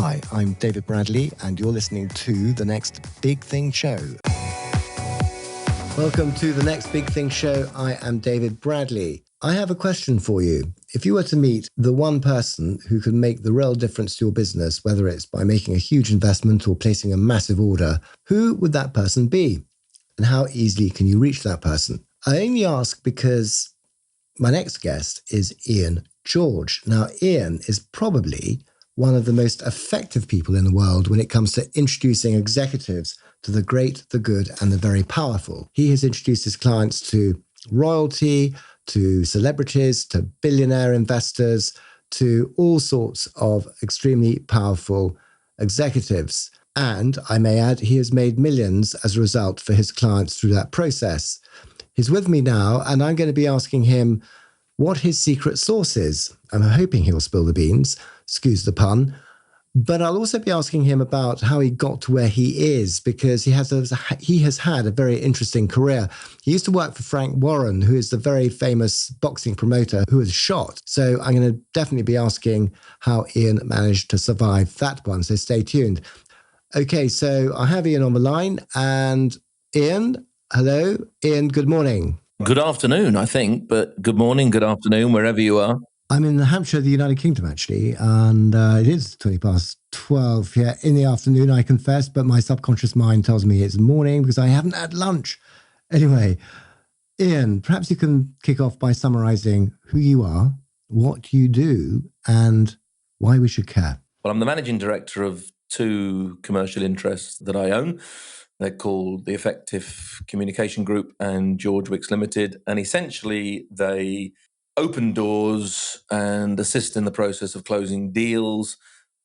Hi, I'm David Bradley, and you're listening to The Next Big Thing Show. Welcome to The Next Big Thing Show. I am David Bradley. I have a question for you. If you were to meet the one person who could make the real difference to your business, whether it's by making a huge investment or placing a massive order, who would that person be? And how easily can you reach that person? I only ask because my next guest is Ian George. Now, Ian is probably one of the most effective people in the world when it comes to introducing executives to the great, the good, and the very powerful. He has introduced his clients to royalty, to celebrities, to billionaire investors, to all sorts of extremely powerful executives. And I may add, he has made millions as a result for his clients through that process. He's with me now, and I'm going to be asking him what his secret sauce is. I'm hoping he'll spill the beans, excuse the pun. But I'll also be asking him about how he got to where he is, because he has had a very interesting career. He used to work for Frank Warren, who is the very famous boxing promoter who was shot. So I'm going to definitely be asking how Ian managed to survive that one. So stay tuned. Okay, so I have Ian on the line. And Ian, hello. Ian, good morning. Good afternoon, I think, but good morning, good afternoon, wherever you are. I'm in Hampshire, the United Kingdom, actually, and it is 20 past 12 here in the afternoon, I confess, but my subconscious mind tells me it's morning because I haven't had lunch. Anyway, Ian, perhaps you can kick off by summarising who you are, what you do, and why we should care. Well, I'm the managing director of two commercial interests that I own. They're called the Effective Communication Group and George Wicks Limited, and essentially they open doors and assist in the process of closing deals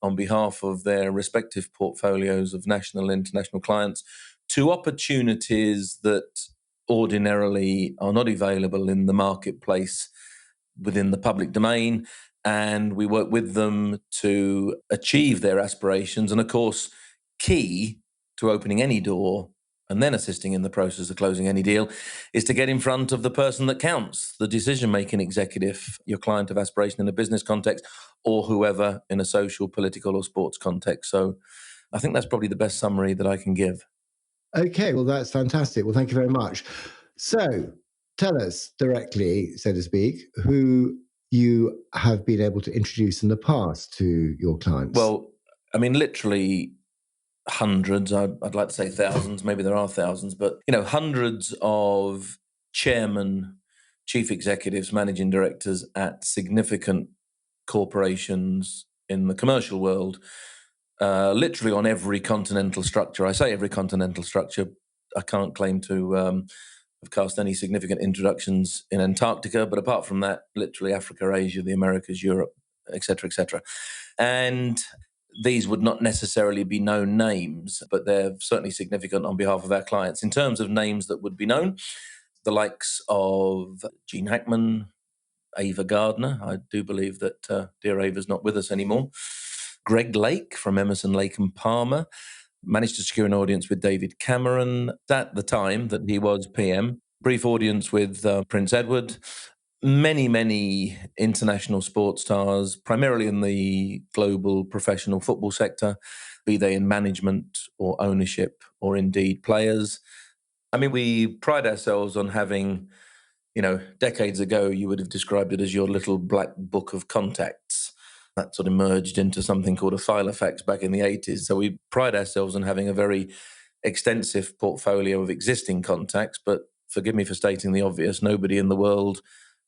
on behalf of their respective portfolios of national and international clients to opportunities that ordinarily are not available in the marketplace within the public domain. And we work with them to achieve their aspirations. And of course, key to opening any door and then assisting in the process of closing any deal is to get in front of the person that counts, the decision-making executive, your client of aspiration in a business context, or whoever in a social, political, or sports context. So I think that's probably the best summary that I can give. Okay, well, that's fantastic. Well, thank you very much. So tell us directly, so to speak, who you have been able to introduce in the past to your clients. Well, I mean, literally hundreds, I'd like to say thousands, maybe there are thousands, but, hundreds of chairmen, chief executives, managing directors at significant corporations in the commercial world, literally on every continental structure. I say every continental structure. I can't claim to have cast any significant introductions in Antarctica, but apart from that, literally Africa, Asia, the Americas, Europe, etc., etc. And these would not necessarily be known names, but they're certainly significant on behalf of our clients. In terms of names that would be known, the likes of Gene Hackman, Ava Gardner. I do believe that dear Ava's not with us anymore. Greg Lake from Emerson, Lake and Palmer. Managed to secure an audience with David Cameron at the time that he was PM. Brief audience with Prince Edward. Many international sports stars, primarily in the global professional football sector, be they in management or ownership or indeed players. I mean, we pride ourselves on having, decades ago, you would have described it as your little black book of contacts. That sort of merged into something called a Filofax back in the 80s. So we pride ourselves on having a very extensive portfolio of existing contacts, but forgive me for stating the obvious, nobody in the world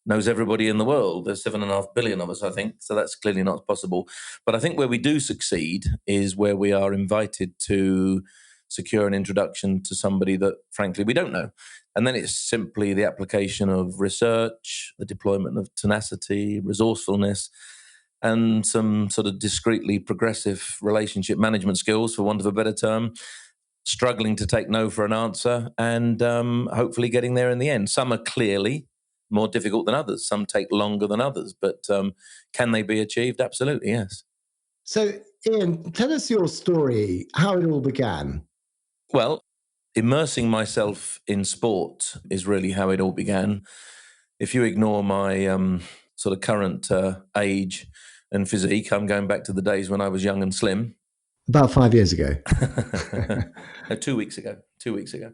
knows everybody in the world. There's 7.5 billion of us, I think, so that's clearly not possible. But I think where we do succeed is where we are invited to secure an introduction to somebody that, frankly, we don't know. And then it's simply the application of research, the deployment of tenacity, resourcefulness, and some sort of discreetly progressive relationship management skills, for want of a better term, struggling to take no for an answer and hopefully getting there in the end. Some are clearly more difficult than others. Some take longer than others, but can they be achieved? Absolutely, yes. So, Ian, tell us your story, how it all began. Well, immersing myself in sport is really how it all began. If you ignore my sort of current age, and physique. I'm going back to the days when I was young and slim. About 5 years ago. No, 2 weeks ago. 2 weeks ago.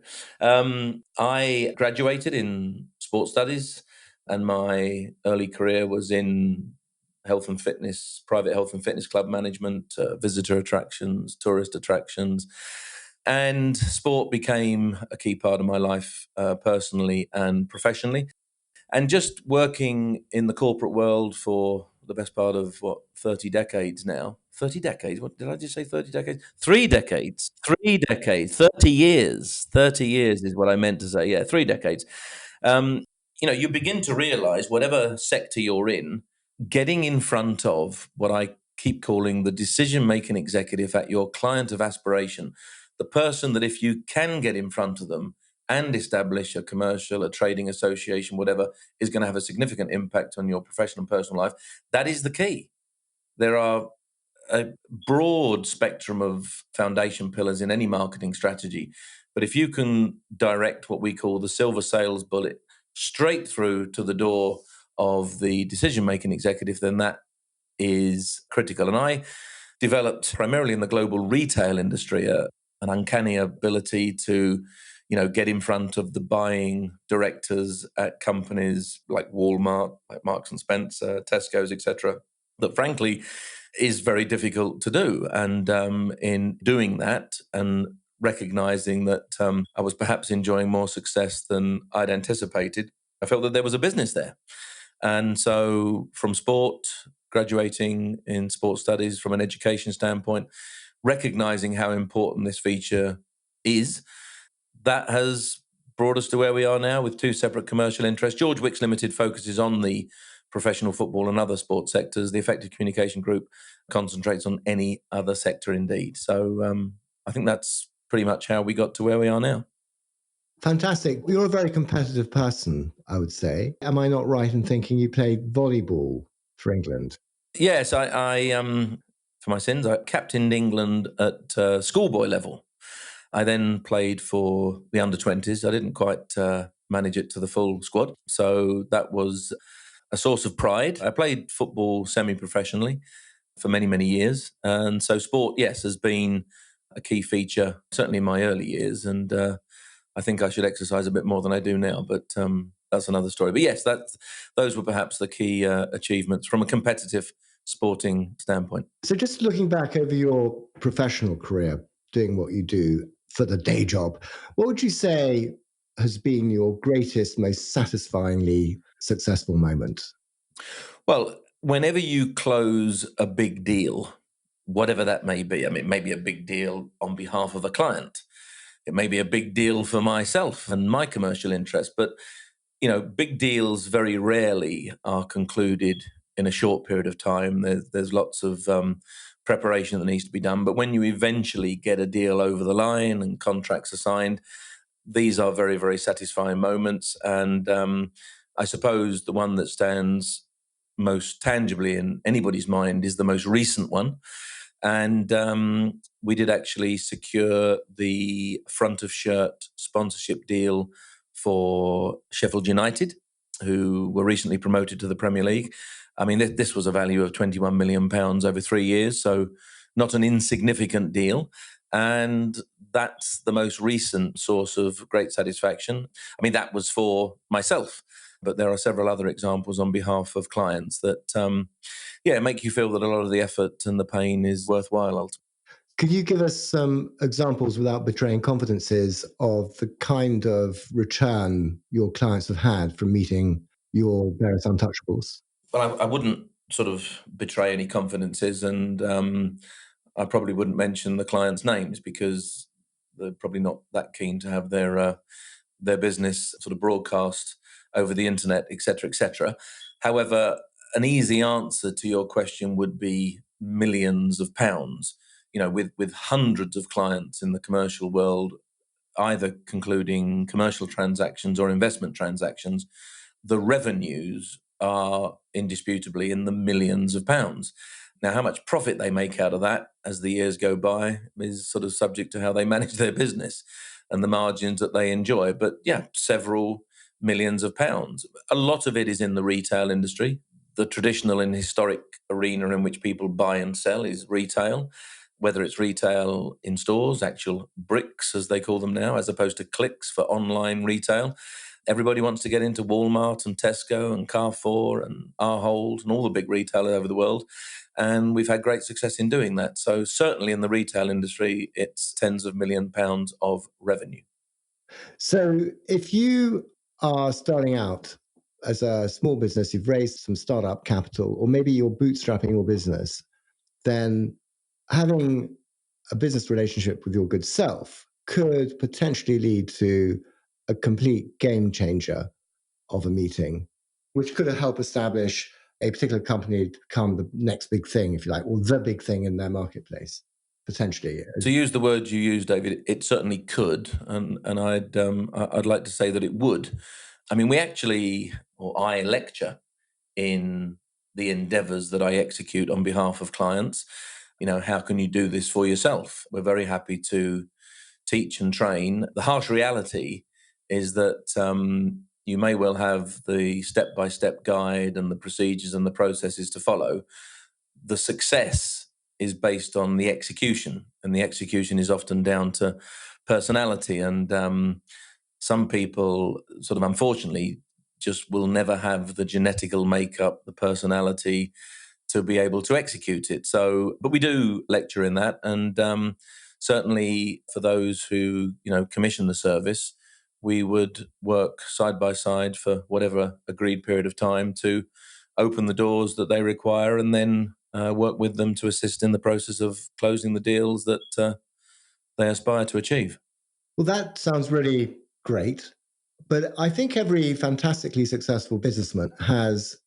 I graduated in sports studies, and my early career was in health and fitness, private health and fitness club management, visitor attractions, tourist attractions. And sport became a key part of my life, personally and professionally. And just working in the corporate world for the best part of 30 decades now. 30 decades. What did I just say? 30 decades? 3 decades. 3 decades. 30 years. 30 years is what I meant to say. Yeah, 3 decades. Um, you begin to realize whatever sector you're in, getting in front of what I keep calling the decision making executive at your client of aspiration, the person that if you can get in front of them and establish a commercial, a trading association, whatever, is going to have a significant impact on your professional and personal life. That is the key. There are a broad spectrum of foundation pillars in any marketing strategy. But if you can direct what we call the silver sales bullet straight through to the door of the decision making executive, then that is critical. And I developed primarily in the global retail industry an uncanny ability to get in front of the buying directors at companies like Walmart, like Marks and Spencer, Tesco's, etc., that frankly is very difficult to do. And in doing that and recognizing that I was perhaps enjoying more success than I'd anticipated, I felt that there was a business there. And so from sport, graduating in sports studies from an education standpoint, recognizing how important this feature is, that has brought us to where we are now with two separate commercial interests. George Wicks Limited focuses on the professional football and other sports sectors. The Effective Communication Group concentrates on any other sector indeed. So I think that's pretty much how we got to where we are now. Fantastic. You're a very competitive person, I would say. Am I not right in thinking you played volleyball for England? Yes, I for my sins, I captained England at schoolboy level. I then played for the under-20s. I didn't quite manage it to the full squad. So that was a source of pride. I played football semi-professionally for many, many years. And so sport, yes, has been a key feature, certainly in my early years. And I think I should exercise a bit more than I do now. But that's another story. But yes, those were perhaps the key achievements from a competitive sporting standpoint. So just looking back over your professional career, doing what you do for the day job, what would you say has been your greatest, most satisfyingly successful moment? Well, whenever you close a big deal, whatever that may be, I mean, it may be a big deal on behalf of a client. It may be a big deal for myself and my commercial interest, but big deals very rarely are concluded in a short period of time. There's lots of preparation that needs to be done. But when you eventually get a deal over the line and contracts are signed, these are very, very satisfying moments. And I suppose the one that stands most tangibly in anybody's mind is the most recent one. And we did actually secure the front of shirt sponsorship deal for Sheffield United, who were recently promoted to the Premier League. I mean, this was a value of £21 million over 3 years, so not an insignificant deal. And that's the most recent source of great satisfaction. I mean, that was for myself, but there are several other examples on behalf of clients that, make you feel that a lot of the effort and the pain is worthwhile ultimately. Could you give us some examples without betraying confidences of the kind of return your clients have had from meeting your various untouchables? Well, I wouldn't sort of betray any confidences, and I probably wouldn't mention the clients' names because they're probably not that keen to have their business sort of broadcast over the internet, et cetera, et cetera. However, an easy answer to your question would be millions of pounds. With hundreds of clients in the commercial world, either concluding commercial transactions or investment transactions, the revenues are indisputably in the millions of pounds. Now, how much profit they make out of that as the years go by is sort of subject to how they manage their business and the margins that they enjoy. But yeah, several millions of pounds. A lot of it is in the retail industry. the traditional and historic arena in which people buy and sell is retail, whether it's retail in stores, actual bricks as they call them now, as opposed to clicks for online retail. Everybody wants to get into Walmart and Tesco and Carrefour and Ahold and all the big retailers over the world. And we've had great success in doing that. So certainly in the retail industry, it's tens of £1 million of revenue. So if you are starting out as a small business, you've raised some startup capital, or maybe you're bootstrapping your business, then having a business relationship with your good self could potentially lead to a complete game changer of a meeting, which could help establish a particular company to become the next big thing, if you like, or the big thing in their marketplace, potentially. To use the words you use, David, it certainly could, and I'd like to say that it would. I mean, I lecture in the endeavors that I execute on behalf of clients. How can you do this for yourself? We're very happy to teach and train. The harsh reality is that you may well have the step-by-step guide and the procedures and the processes to follow. The success is based on the execution, and the execution is often down to personality. And some people, sort of unfortunately, just will never have the genetical makeup, the personality to be able to execute it. So, but we do lecture in that, and certainly for those who commission the service, we would work side by side for whatever agreed period of time to open the doors that they require, and then work with them to assist in the process of closing the deals that they aspire to achieve. Well, that sounds really great. But I think every fantastically successful businessman has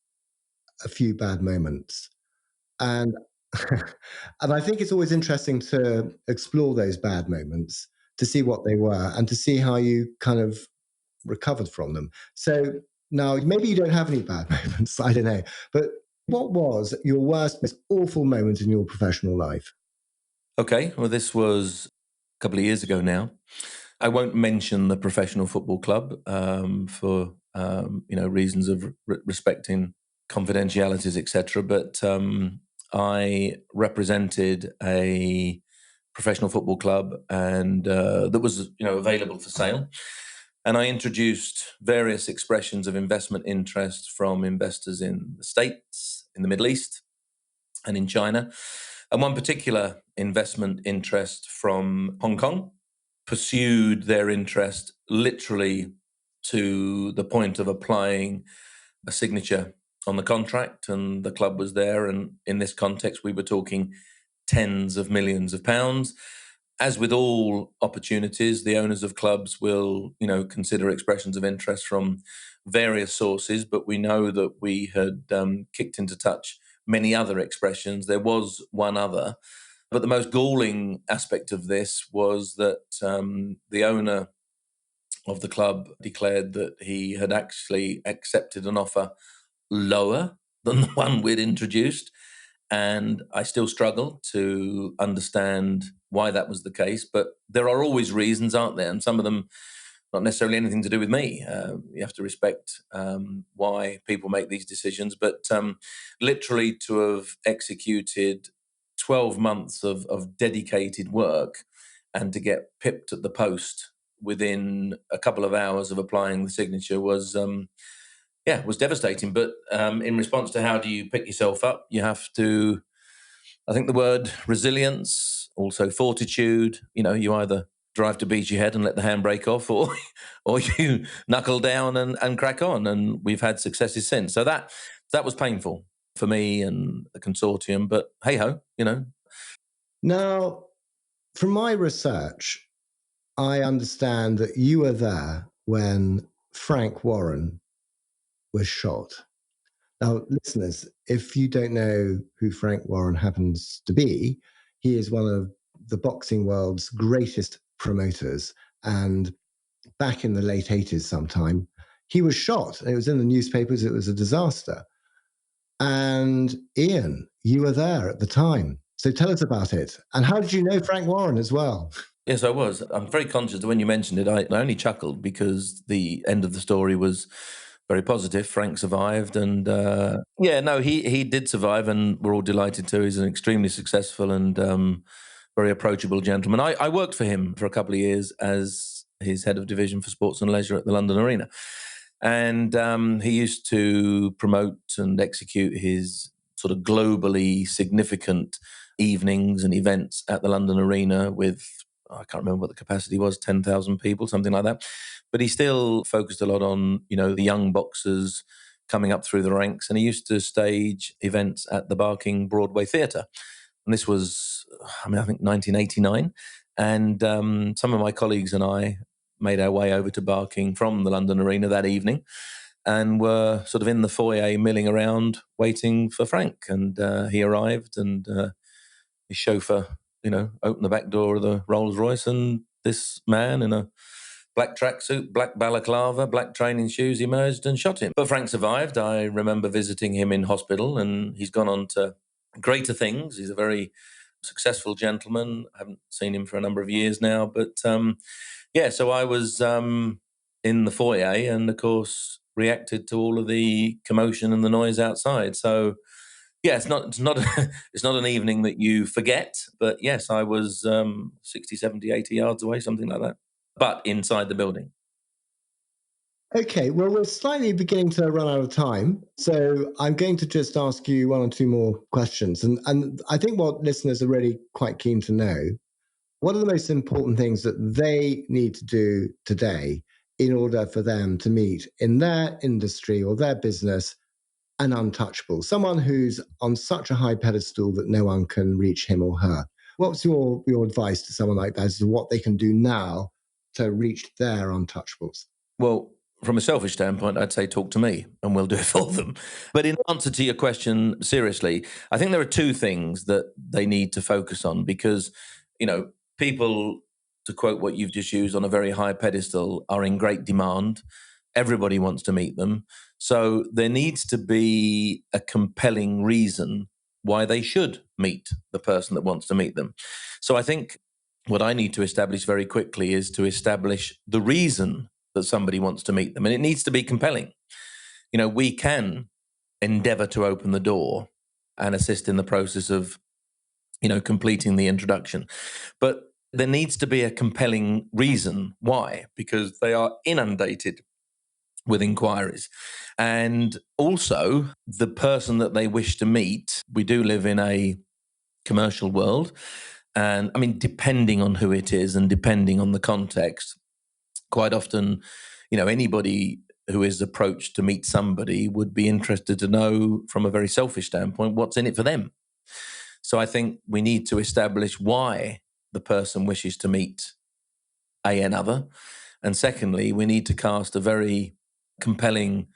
a few bad moments. And and I think it's always interesting to explore those bad moments, to see what they were and to see how you kind of recovered from them. So now maybe you don't have any bad moments, I don't know. But what was your worst, most awful moment in your professional life? Okay, well, this was a couple of years ago now. I won't mention the professional football club for reasons of respecting confidentialities, etc. But I represented a professional football club, and that was available for sale. And I introduced various expressions of investment interest from investors in the States, in the Middle East, and in China. And one particular investment interest from Hong Kong pursued their interest literally to the point of applying a signature on the contract, and the club was there. And in this context, we were talking tens of millions of pounds. As with all opportunities, the owners of clubs will, consider expressions of interest from various sources. But we know that we had kicked into touch many other expressions. There was one other, but the most galling aspect of this was that the owner of the club declared that he had actually accepted an offer lower than the one we'd introduced. And I still struggle to understand why that was the case. But there are always reasons, aren't there? And some of them not necessarily anything to do with me. You have to respect why people make these decisions. But literally to have executed 12 months of dedicated work and to get pipped at the post within a couple of hours of applying the signature was devastating. But in response to how do you pick yourself up, you have to, I think the word resilience, also fortitude, you either drive to beat your head and let the handbrake off, or you knuckle down and crack on. And we've had successes since. So that was painful for me and the consortium, but hey ho. Now, from my research, I understand that you were there when Frank Warren was shot. Now, listeners, if you don't know who Frank Warren happens to be, he is one of the boxing world's greatest promoters. And back in the late 80s sometime, he was shot. It was in the newspapers. It was a disaster. And Ian, you were there at the time. So tell us about it. And how did you know Frank Warren as well? Yes, I was. I'm very conscious that when you mentioned it, I only chuckled because the end of the story was very positive. Frank survived, and he did survive, and we're all delighted to. He's an extremely successful and very approachable gentleman. I worked for him for a couple of years as his head of division for sports and leisure at the London Arena, and he used to promote and execute his sort of globally significant evenings and events at the London Arena with, I can't remember what the capacity was, 10,000 people, something like that. But he still focused a lot on, the young boxers coming up through the ranks. And he used to stage events at the Barking Broadway Theatre. And this was, I think 1989. And some of my colleagues and I made our way over to Barking from the London Arena that evening and were sort of in the foyer milling around waiting for Frank. And he arrived, and his chauffeur, opened the back door of the Rolls Royce, and this man in a black tracksuit, black balaclava, black training shoes emerged and shot him. But Frank survived. I remember visiting him in hospital, and he's gone on to greater things. He's a very successful gentleman. I haven't seen him for a number of years now, but so I was in the foyer, and of course reacted to all of the commotion and the noise outside. So yeah, it's not it's not an evening that you forget, but yes, I was 60, 70, 80 yards away, something like that, but inside the building. Okay, well, we're slightly beginning to run out of time. So I'm going to just ask you one or two more questions. And I think what listeners are really quite keen to know, what are the most important things that they need to do today in order for them to meet in their industry or their business an untouchable, someone who's on such a high pedestal that no one can reach him or her? What's your advice to someone like that as to what they can do now to reach their untouchables? Well, from a selfish standpoint, I'd say talk to me and we'll do it for them. But in answer to your question, seriously, I think there are two things that they need to focus on because, people, to quote what you've just used, on a very high pedestal are in great demand. Everybody wants to meet them. So there needs to be a compelling reason why they should meet the person that wants to meet them. So I think what I need to establish very quickly is to establish the reason that somebody wants to meet them. And it needs to be compelling. We can endeavor to open the door and assist in the process of, completing the introduction. But there needs to be a compelling reason why, because they are inundated with inquiries. And also, the person that they wish to meet, we do live in a commercial world. And I mean, depending on who it is and depending on the context, quite often, anybody who is approached to meet somebody would be interested to know from a very selfish standpoint what's in it for them. So I think we need to establish why the person wishes to meet another. And secondly, we need to cast a very compelling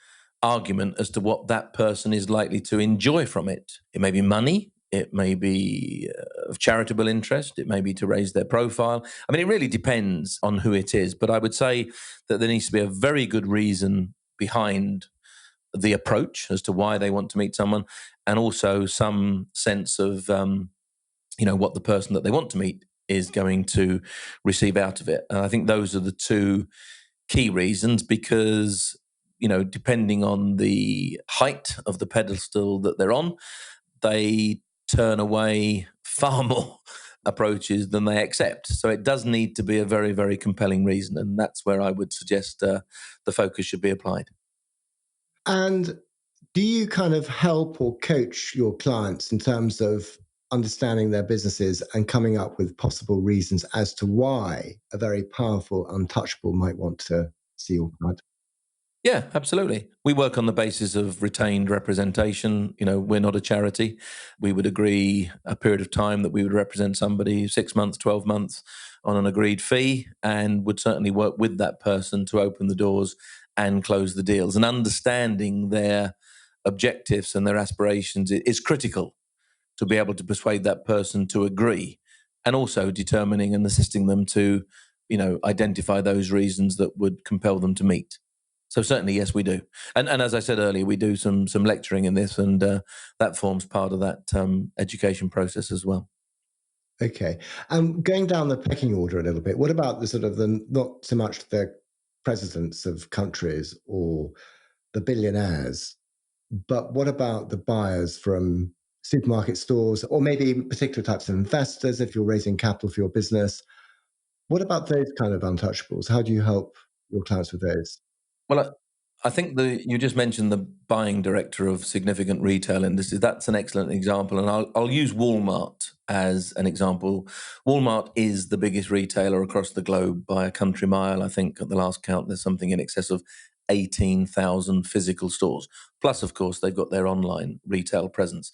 argument as to what that person is likely to enjoy from it. It may be money, it may be of charitable interest, it may be to raise their profile. I mean, it really depends on who it is. But I would say that there needs to be a very good reason behind the approach as to why they want to meet someone, and also some sense of, what the person that they want to meet is going to receive out of it. And I think those are the two key reasons because, depending on the height of the pedestal that they're on, they turn away far more approaches than they accept. So it does need to be a very, very compelling reason. And that's where I would suggest the focus should be applied. And do you kind of help or coach your clients in terms of understanding their businesses and coming up with possible reasons as to why a very powerful untouchable might want to see your client? Yeah, absolutely. We work on the basis of retained representation. We're not a charity. We would agree a period of time that we would represent somebody 6 months, 12 months on an agreed fee, and would certainly work with that person to open the doors and close the deals. And understanding their objectives and their aspirations is critical to be able to persuade that person to agree, and also determining and assisting them to, identify those reasons that would compel them to meet. So certainly, yes, we do. And as I said earlier, we do some lecturing in this, and that forms part of that education process as well. Okay. Going down the pecking order a little bit, what about the sort of not so much the presidents of countries or the billionaires. But what about the buyers from supermarket stores or maybe particular types of investors if you're raising capital for your business? What about those kind of untouchables? How do you help your clients with those? Well, I think you just mentioned the buying director of significant retail industry. That's an excellent example, and I'll use Walmart as an example. Walmart is the biggest retailer across the globe by a country mile. I think at the last count, there's something in excess of 18,000 physical stores. Plus, of course, they've got their online retail presence.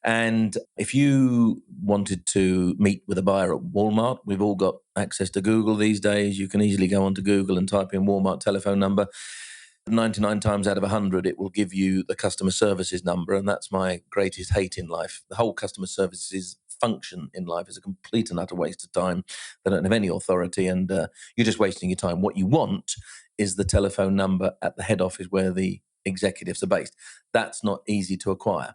And if you wanted to meet with a buyer at Walmart, we've all got access to Google these days. You can easily go onto Google and type in Walmart telephone number. 99 times out of 100, it will give you the customer services number. And that's my greatest hate in life. The whole customer services function in life is a complete and utter waste of time. They don't have any authority, and you're just wasting your time. What you want is the telephone number at the head office where the executives are based. That's not easy to acquire.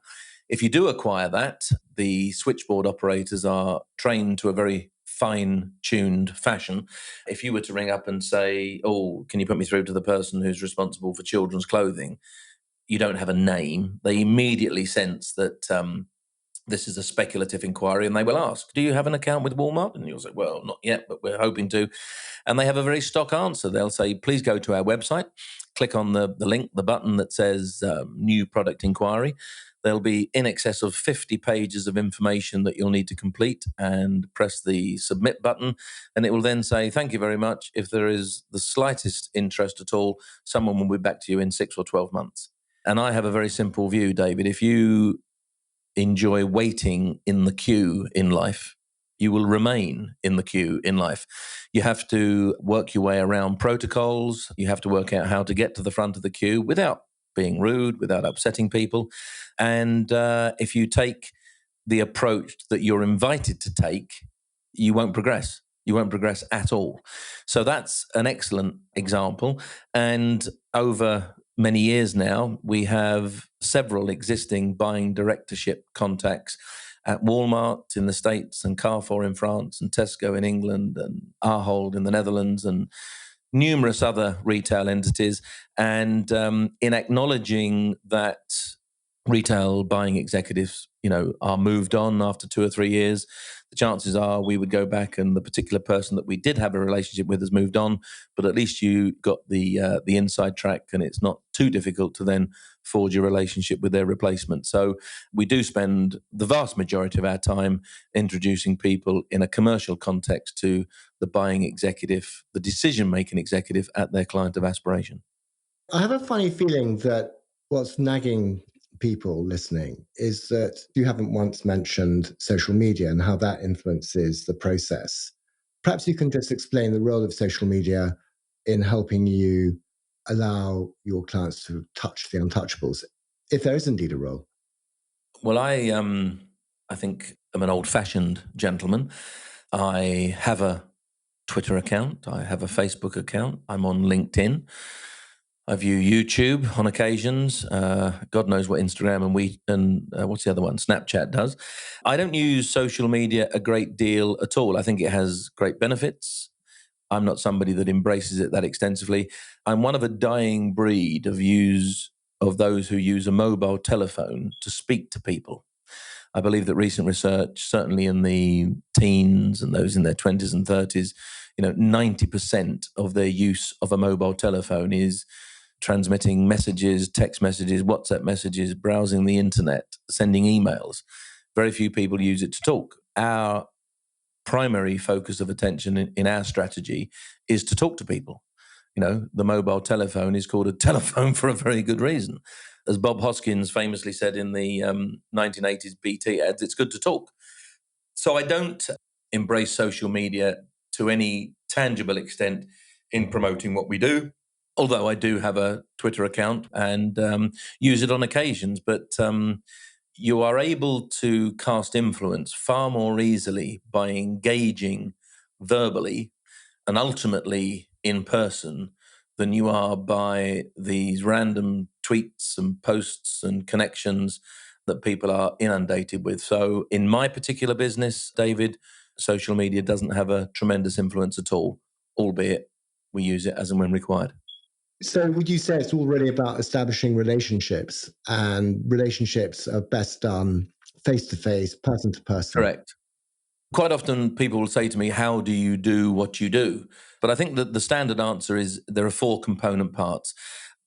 If you do acquire that, the switchboard operators are trained to a very fine-tuned fashion. If you were to ring up and say, "Oh, can you put me through to the person who's responsible for children's clothing?" You don't have a name. They immediately sense that this is a speculative inquiry, and they will ask, "Do you have an account with Walmart?" And you'll say, "Well, not yet, but we're hoping to." And they have a very stock answer. They'll say, "Please go to our website, click on the link, the button that says new product inquiry." There'll be in excess of 50 pages of information that you'll need to complete, and press the submit button. And it will then say, "Thank you very much. If there is the slightest interest at all, someone will be back to you in 6 or 12 months. And I have a very simple view, David. If you enjoy waiting in the queue in life, you will remain in the queue in life. You have to work your way around protocols. You have to work out how to get to the front of the queue without being rude, without upsetting people. And if you take the approach that you're invited to take, you won't progress. You won't progress at all. So that's an excellent example. And over many years now, we have several existing buying directorship contacts at Walmart in the States and Carrefour in France and Tesco in England and Ahold in the Netherlands and numerous other retail entities. And in acknowledging that retail buying executives, are moved on after 2 or 3 years, the chances are we would go back and the particular person that we did have a relationship with has moved on, but at least you got the inside track, and it's not too difficult to then forge a relationship with their replacement. So we do spend the vast majority of our time introducing people in a commercial context to the buying executive, the decision-making executive at their client of aspiration. I have a funny feeling that what's nagging people listening is that you haven't once mentioned social media and how that influences the process. Perhaps you can just explain the role of social media in helping you allow your clients to touch the untouchables, if there is indeed a role. Well, I think I'm an old-fashioned gentleman. I have a Twitter account. I have a Facebook account. I'm on LinkedIn. I view YouTube on occasions. God knows what Instagram and what's the other one? Snapchat does. I don't use social media a great deal at all. I think it has great benefits. I'm not somebody that embraces it that extensively. I'm one of a dying breed of those who use a mobile telephone to speak to people. I believe that recent research, certainly in the teens and those in their 20s and 30s, 90% of their use of a mobile telephone is transmitting messages, text messages, WhatsApp messages, browsing the internet, sending emails. Very few people use it to talk. Our primary focus of attention in our strategy is to talk to people. The mobile telephone is called a telephone for a very good reason. As Bob Hoskins famously said in the 1980s BT ads, it's good to talk. So I don't embrace social media to any tangible extent in promoting what we do, although I do have a Twitter account and use it on occasions. But you are able to cast influence far more easily by engaging verbally and ultimately in person than you are by these random tweets and posts and connections that people are inundated with. So in my particular business, David, social media doesn't have a tremendous influence at all, albeit we use it as and when required. So would you say it's all really about establishing relationships, and relationships are best done face to face, person to person? Correct. Quite often people will say to me, how do you do what you do? But I think that the standard answer is there are four component parts.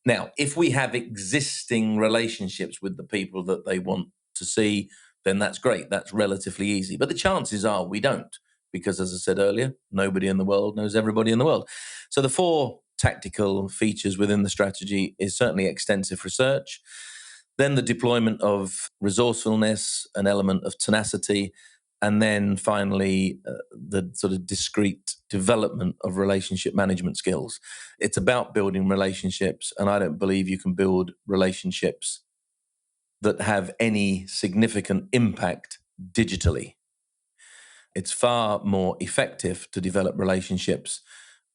Now, if we have existing relationships with the people that they want to see, then that's great. That's relatively easy. But the chances are we don't, because as I said earlier, nobody in the world knows everybody in the world. So the four tactical features within the strategy is certainly extensive research, then the deployment of resourcefulness, an element of tenacity, and then finally the sort of discrete development of relationship management skills. It's about building relationships, and I don't believe you can build relationships that have any significant impact digitally. It's far more effective to develop relationships,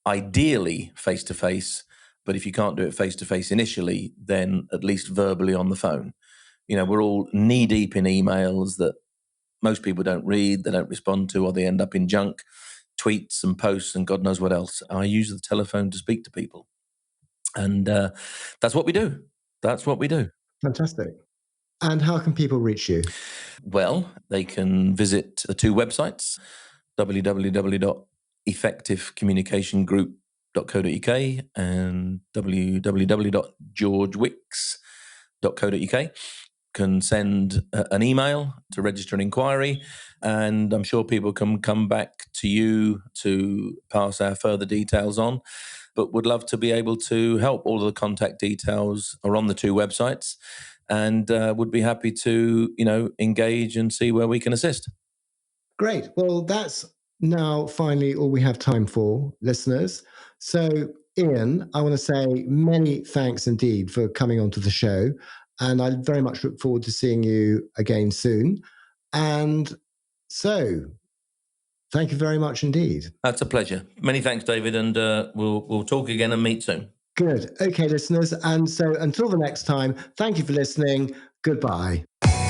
ideally face to face, but if you can't do it face to face initially, then at least verbally on the phone. You know, we're all knee deep in emails that most people don't read, they don't respond to, or they end up in junk, tweets and posts and God knows what else. I use the telephone to speak to people. And that's what we do. That's what we do. Fantastic. And how can people reach you? Well, they can visit the two websites, www.effectivecommunicationgroup.co.uk and www.georgewicks.co.uk. Can send an email to register an inquiry, and I'm sure people can come back to you to pass our further details on, but would love to be able to help. All of the contact details are on the two websites, and would be happy to, engage and see where we can assist. Great. Well, that's now finally all we have time for, listeners. So, Ian, I want to say many thanks indeed for coming onto the show. And I very much look forward to seeing you again soon. And so, thank you very much indeed. That's a pleasure. Many thanks, David, and we'll talk again and meet soon. Good. Okay, listeners. And so until the next time, thank you for listening. Goodbye.